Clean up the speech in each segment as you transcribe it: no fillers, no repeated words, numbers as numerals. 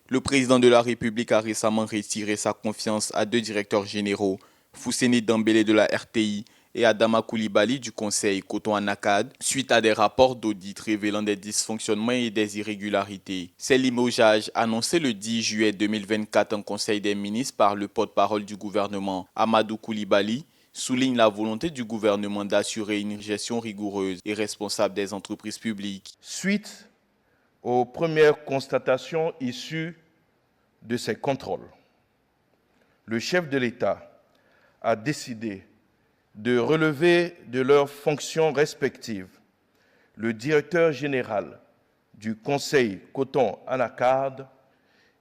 Le président de la République a récemment retiré sa confiance à deux directeurs généraux, Fousseni Dembélé de la RTI et Adama Koulibaly du Conseil Coton-Anacad, suite à des rapports d'audit révélant des dysfonctionnements et des irrégularités. Ces limogeages, annoncés le 10 juillet 2024 en Conseil des ministres par le porte-parole du gouvernement, Amadou Koulibaly, soulignent la volonté du gouvernement d'assurer une gestion rigoureuse et responsable des entreprises publiques. Suite aux premières constatations issues de ces contrôles, le chef de l'État a décidé de relever de leurs fonctions respectives le directeur général du Conseil Coton-Anacad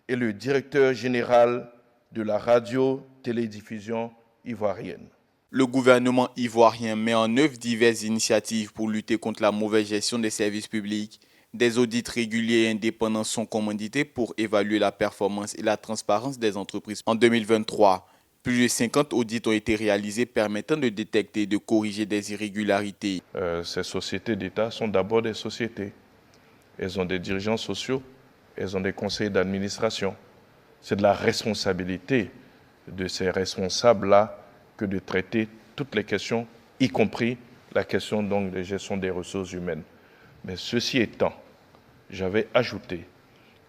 et le directeur général de la radio-télédiffusion ivoirienne. Le gouvernement ivoirien met en œuvre diverses initiatives pour lutter contre la mauvaise gestion des services publics. Des audits réguliers et indépendants sont commandités pour évaluer la performance et la transparence des entreprises. En 2023, plus de 50 audits ont été réalisés permettant de détecter et de corriger des irrégularités. Ces sociétés d'État sont d'abord des sociétés. Elles ont des dirigeants sociaux, elles ont des conseils d'administration. C'est de la responsabilité de ces responsables-là que de traiter toutes les questions, y compris la question donc de gestion des ressources humaines. Mais ceci étant, j'avais ajouté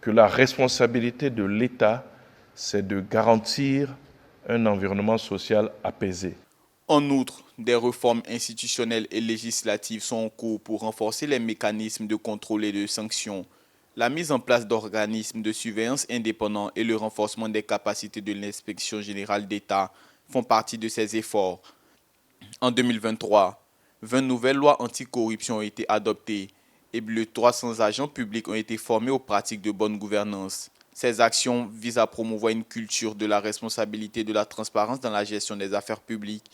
que la responsabilité de l'État, c'est de garantir un environnement social apaisé. En outre, des réformes institutionnelles et législatives sont en cours pour renforcer les mécanismes de contrôle et de sanctions. La mise en place d'organismes de surveillance indépendants et le renforcement des capacités de l'inspection générale d'État font partie de ces efforts. En 2023, 20 nouvelles lois anticorruption ont été adoptées et plus de 300 agents publics ont été formés aux pratiques de bonne gouvernance. Ces actions visent à promouvoir une culture de la responsabilité et de la transparence dans la gestion des affaires publiques